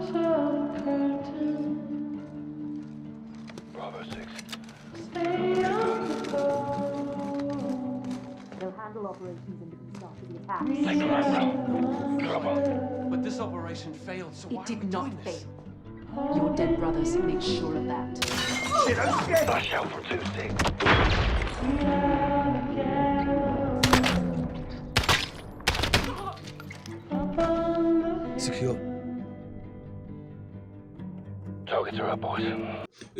Bravo 6. They'll handle operations in the start of the attack. Take the right route. Trouble. But this operation failed, so why It are did we not doing this? fail. Your dead brothers make sure of that. Flash out from 2-6. Secure. Targets are up, boys.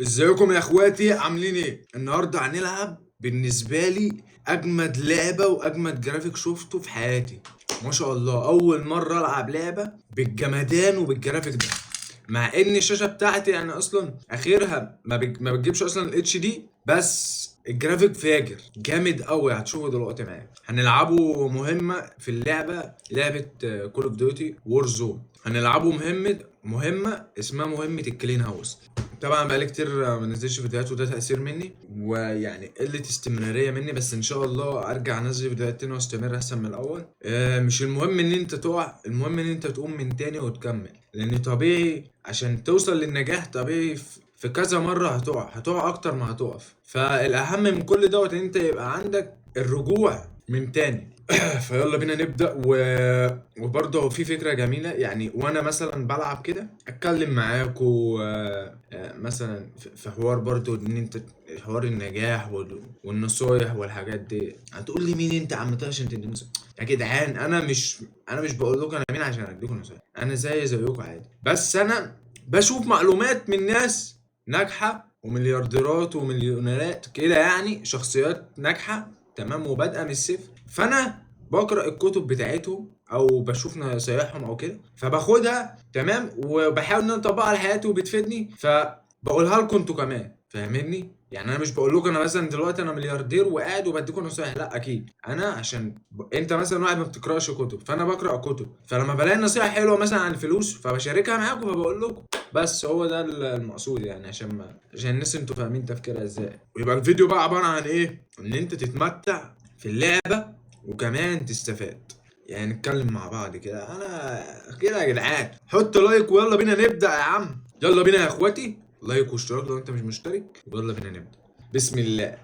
ازيكم يا اخواتي عاملين ايه؟ النهارده هنلعب بالنسبه لي اجمد لعبه واجمد جرافيك شفته في حياتي. ما شاء الله اول مره العب لعبه بالجمدان وبالجرافيك ده، مع ان الشاشه بتاعتي يعني اصلا اخرها ما بتجيبش اصلا الاتش دي، بس الجرافيك فاجر جامد قوي. هتشوفوا دلوقتي معايا. هنلعبوا مهمه في اللعبه، لعبه كول اوف ديوتي وور زون. هنلعبوا مهمه اسمها مهمه الكلين هاوس. طبعا بقالي كتير ما نزلتش فيديوهات وده تأثير مني ويعني قلة استمرارية مني، بس ان شاء الله ارجع انزل فيديوهات تاني واستمر احسن من الاول. مش المهم ان انت تقع، المهم ان انت تقوم من تاني وتكمل، لان طبيعي عشان توصل للنجاح طبيعي في كذا مرة هتقع اكتر ما هتقف. فالاهم من كل دوت ان انت يبقى عندك الرجوع من تاني. فيلا بينا نبدأ وبرضه في فكرة جميلة، يعني وانا مثلا بلعب كده اتكلم معاكم مثلا في حوار برضه ان انت حوار النجاح والنصايح والحاجات دي. هتقول لي مين انت عم عشان تديني نصايح؟ يا جدعان انا مش بقول لكم انا مين عشان اديكم نصايح، انا زيكم عادي، بس انا بشوف معلومات من ناس ناجحة ومليارديرات ومليونيرات كده، يعني شخصيات ناجحة تمام وبادئه من الصفر، فانا بقرا الكتب بتاعتهم او بشوف نصايحهم او كده، فباخدها تمام وبحاول ان انا اطبقها على حياتي وبتفيدني، فبقولها لكم انتوا كمان. فاهميني؟ يعني انا مش بقول لكم انا مثلا دلوقتي انا ملياردير وقاعد وبديكم نصايح، لا اكيد انا عشان انت مثلا واحد ما بتقراش كتب، فانا بقرا كتب، فلما بلاقي نصيحه حلوه مثلا عن الفلوس فبشاركها معاكم فبقول لكم. بس هو ده المقصود، يعني عشان الناس انتوا فاهمين تفكيرها ازاي. ويبقى الفيديو بقى عباره عن ايه؟ ان انت تتمتع في اللعبه وكمان تستفاد. يعني نتكلم مع بعض كده، انا كده يا جدعان. حط لايك ويلا بينا نبدا يا عم. يلا بينا يا اخواتي، لايك واشتراك لو انت مش مشترك، ويلا بينا نبدا. بسم الله.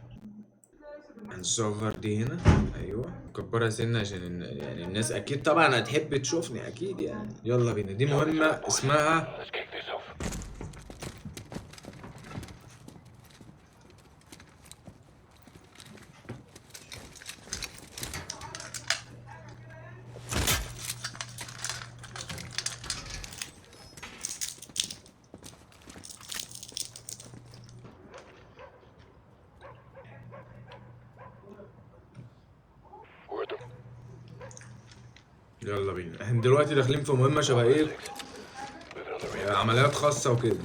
هنصغر دي هنا، ايوه نكبرها سنه عشان يعني الناس اكيد طبعا هتحب تشوفني اكيد يعني. يلا بينا، دي مهمه اسمها Let's kick this off. We're at the يلا بينا. احنا دلوقتي داخلين في مهمه شبه ايه، moving on the rear. عمليات خاصه وكده.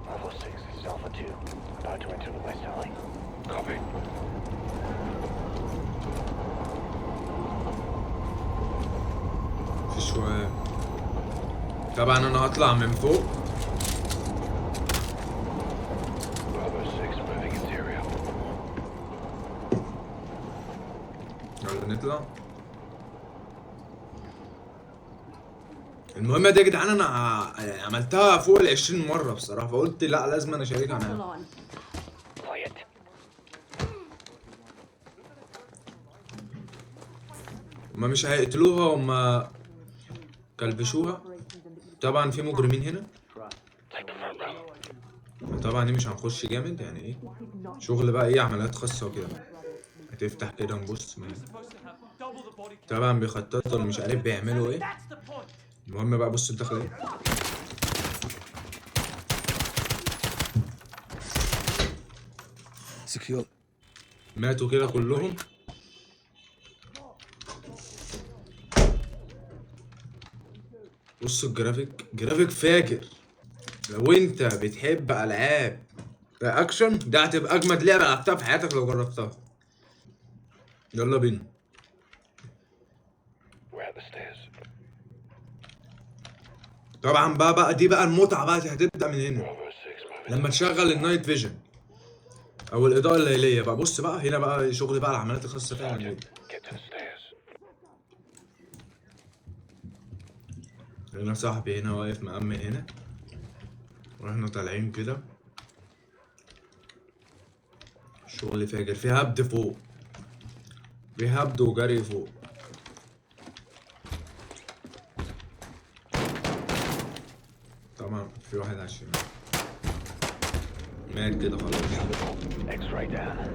Bravo 6, this is Alpha 2. About to enter the West Alley. Copy. في شويه طبعا انا هطلع من فوق. Bravo 6, moving interior. يلا نطلع. المهمة دي يا جدعان انا يعني عملتها فوق ال 20 مرة بصراحة، فقلت لا لازم انا اشاركها معاهم. Quiet. هما مش هيقتلوها، هما كلبشوها. طبعا في مجرمين هنا، Take the front row. طبعا دي مش هنخش جامد يعني ايه شغل بقى ايه عمليات خاصة وكده. هتفتح كده نبص من هنا. Supposed to have double the body طبعا بيخططوا مش عارف بيعملوا ايه. That's the point. المهم بقى بص الدخلة ايه. Secure. ماتوا كده كلهم. بصوا الجرافيك، جرافيك فاجر. لو انت بتحب العاب اكشن ده هتبقى اجمد لعبه لعبتها في حياتك لو جربتها. يلا بينا. We're at the stairs. طبعا بقى دي بقى المتعه بقى هتبدا من هنا Bravo 6, moving. لما تشغل النايت فيجن او الاضاءه الليليه بقى. بص بقى هنا بقى شغل بقى العمليات الخاصه فعلا. Get to the stairs. هنا صاحبي هنا واقف مأمن هنا، واحنا طالعين كده شغل فاجر. في هبد فوق، في هبد وجري فوق. طبعا في واحد على الشمال مات كده خلاص. X-ray down.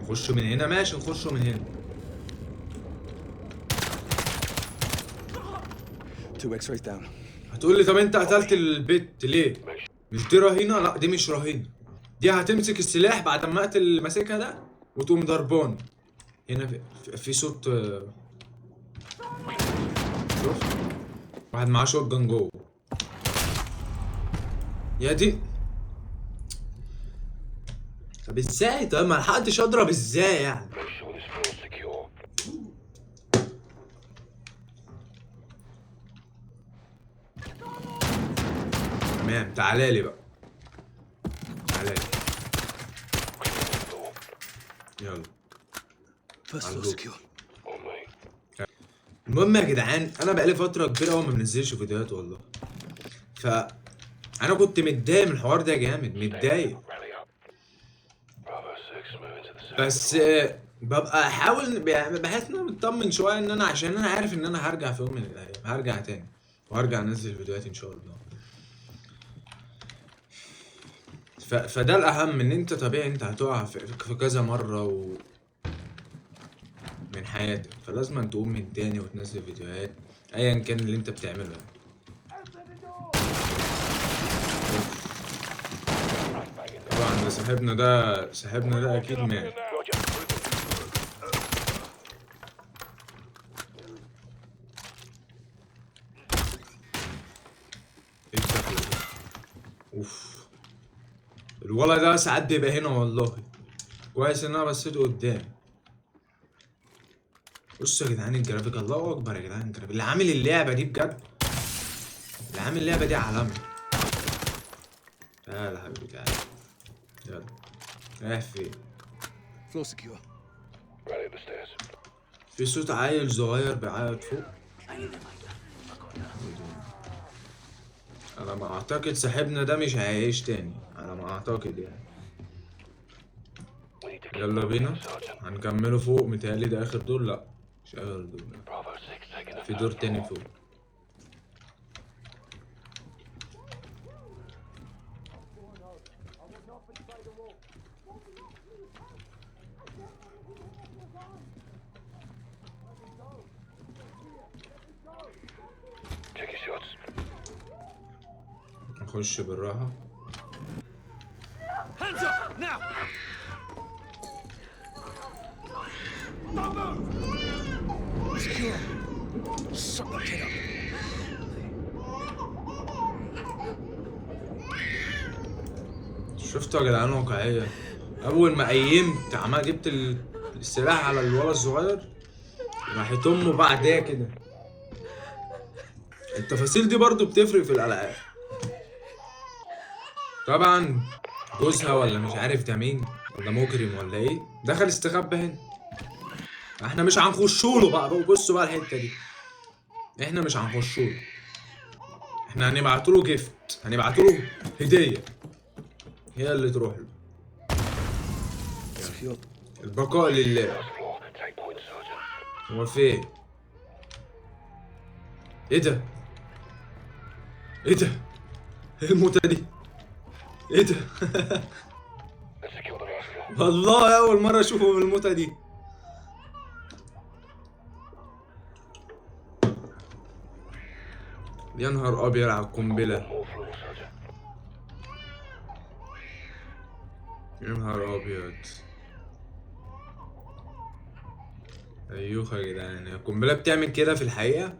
نخش من هنا، ماشي نخش من هنا. 2 X-rays down. هتقول لي طب انت قتلت البت ليه؟ مش دي رهينة؟ لا دي مش رهينة، دي هتمسك السلاح بعد ما اقتل اللي ماسكها ده وتقوم ضربان. هنا في صوت شوف واحد معاه شوت جان جوه. يا دي طب ازاي؟ طب ما لحقتش اضرب ازاي يعني؟ Make sure this floor's secure. تمام تعالى بقى، تعالى يلا. First floor I'll go. secure. On me. المهم يا جدعان، انا بقالي فتره كبيره قوي ما بنزلش فيديوهات والله. انا كنت متضايق من الحوار ده جامد، متضايق. Rally up. Bravo 6, move into the sector. بس ببقى احاول بحس ان انا مطمن شويه ان انا، عشان انا عارف ان انا هرجع في يوم من الايام، هرجع تاني وهرجع انزل فيديوهات ان شاء الله. فده الاهم، ان انت طبيعي انت هتقع في كذا مره من حياتك، فلازم أن تقوم من تاني وتنزل فيديوهات ايا كان اللي انت بتعمله يعني. طبعا ده صاحبنا ده اكيد مات. ايه الدخلة دي؟ اوف الولد ده ساعات بيبقى هنا والله. كويس ان انا بصيت قدام. بصوا يا جدعان الجرافيك، الله اكبر يا جدعان الجرافيك. اللي عامل اللعبه دي بجد، اللي عامل اللعبه دي عالمي. تعالى يا حبيبي تعالى، يلا رايح فين؟ Floor secure. Rally up the stairs. في صوت عيل صغير بيعيط فوق. على ما اعتقد صاحبنا ده مش هيعيش تاني، على ما اعتقد يعني. We need to keep يلا moving, بينا Sergeant. هنكمله فوق. متهيألي ده اخر دور، لا مش اخر دور، Bravo 6 taking the في دور first تاني floor. فوق. Check your shots. نخش بالراحة. Hands up now! Secure. Suck that kid up. شفتوا يا جدعان واقعية؟ أول ما قيمت جبت السلاح على الولد الصغير، راحت أمه بعدها كده. التفاصيل دي برضو بتفرق في الألعاب. طبعا جوزها ولا مش عارف ده مين، ولا مجرم ولا ايه، دخل استخبى هنا. احنا مش هنخشوله بقى، بصوا بقى الحتة دي، احنا مش هنخشوله، احنا هنبعتوله جيفت، هنبعتوله هدية هي اللي تروح له. Secure. البقاء لله. First floor. Take point, Sergeant. هو فين؟ ايه ده؟ ايه ده؟ ايه الموتة دي؟ ايه ده؟ Let's secure the last floor. والله أول مرة أشوفه بالموتة دي. يا نهار أبيض على القنبلة، More floor, Sergeant. يا نهار أبيض. أيوه يا جدعان، القنبلة بتعمل كده في الحقيقة.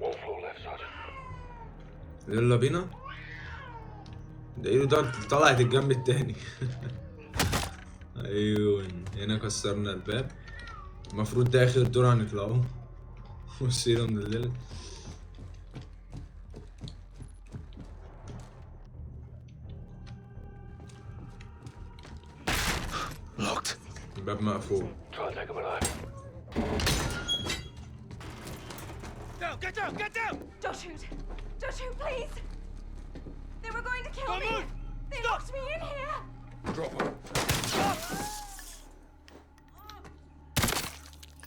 One floor left, Sergeant. يلا بينا. ده ايده ده طلعت الجنب التاني. ايوه هنا كسرنا الباب. المفروض ده اخر دور هنطلعه. وسيرة من الليل. Locked. الباب مقفول. Try and take him alive. Down, get down, get down! Don't shoot! Don't shoot, please! They were going to kill Don't me! move! They Stop! locked me in here! Drop her.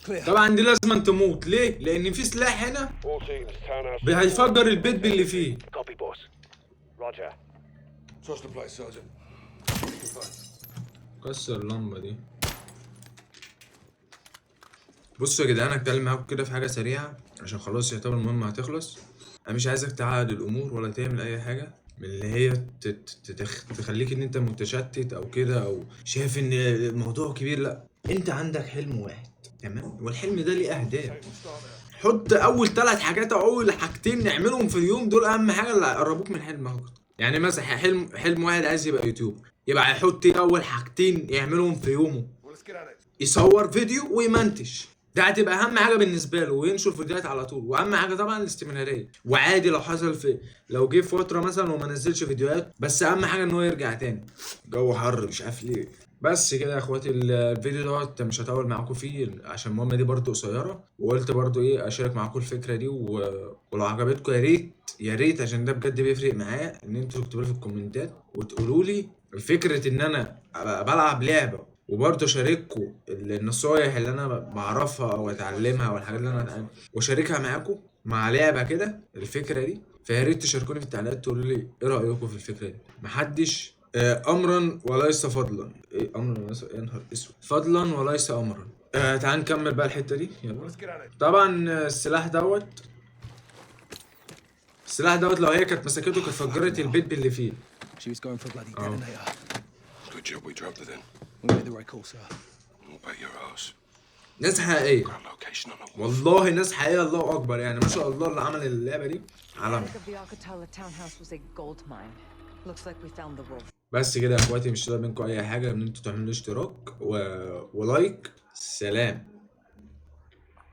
Clear. طبعا دي لازم تموت ليه؟ لان في سلاح هنا All teams, townhouse. هيفجر البيت باللي فيه. Copy, boss. Roger. Trust the place, Sergeant. What you can find. كسر اللمبه دي. بصوا يا جدعان هتكلم معاكم كده في حاجه سريعه عشان خلاص يعتبر المهمه هتخلص. انا مش عايزك تعقد الامور ولا تعمل اي حاجه من اللي هي تخليك ان انت متشتت او كده او شايف ان الموضوع كبير. لا، انت عندك حلم واحد، تمام؟ والحلم ده ليه اهداف. حط اول 3 حاجات او اول حاجتين نعملهم في اليوم، دول اهم حاجه اللي هيقربوك من حلمك اكتر. يعني مثلا حلم واحد عايز يبقى يوتيوب، يبقى هيحط اول حاجتين يعملهم في يومه، Well, let's get at it. يصور فيديو ويمنتج. ده هتبقى اهم حاجه بالنسبه له، وينشر فيديوهات على طول. واهم حاجه طبعا الاستمراريه. وعادي لو حصل لو جه فتره مثلا وما نزلش فيديوهات، بس اهم حاجه ان هو يرجع تاني. جو حر مش عارف ليه. بس كده يا اخواتي الفيديو دوت مش هطول معاكم فيه عشان المهمه دي برضو قصيره، وقلت برضو ايه اشارك معاكم الفكره دي ولو عجبتكم يا ريت عشان ده بجد بيفرق معايا ان انتوا تكتبوا لي في الكومنتات وتقولوا لي فكره ان انا بلعب لعبه وبرضه اشارككم النصايح اللي انا بعرفها او اتعلمها والحاجات اللي انا واشاركها معاكم مع لعبه كده الفكره دي. فيا ريت تشاركوني في التعليقات تقولوا لي ايه رايكم في الفكره دي. محدش امرا وليس فضلا. ايه امرا وليس، يا نهار اسود، فضلا وليس امرا. تعال نكمل بقى الحته دي يلا. Let's get at it. طبعا السلاح دوت لو هي كانت مسكته كانت فجرت البيت باللي فيه. She was going for a bloody detonator. Good job we dropped it in. We made the right call, sir. We'll bet your ass. ناس حقيقيه Got a location on the wall. والله، ناس حقيقيه. الله اكبر يعني، ما شاء الله اللي عمل اللعبه دي علم. The Alcatala townhouse was a gold mine. Looks like we found the wolf. بس كده يا اخواتي، مش طالب منكم اي حاجه ان انتوا تعملوا اشتراك ولايك. سلام.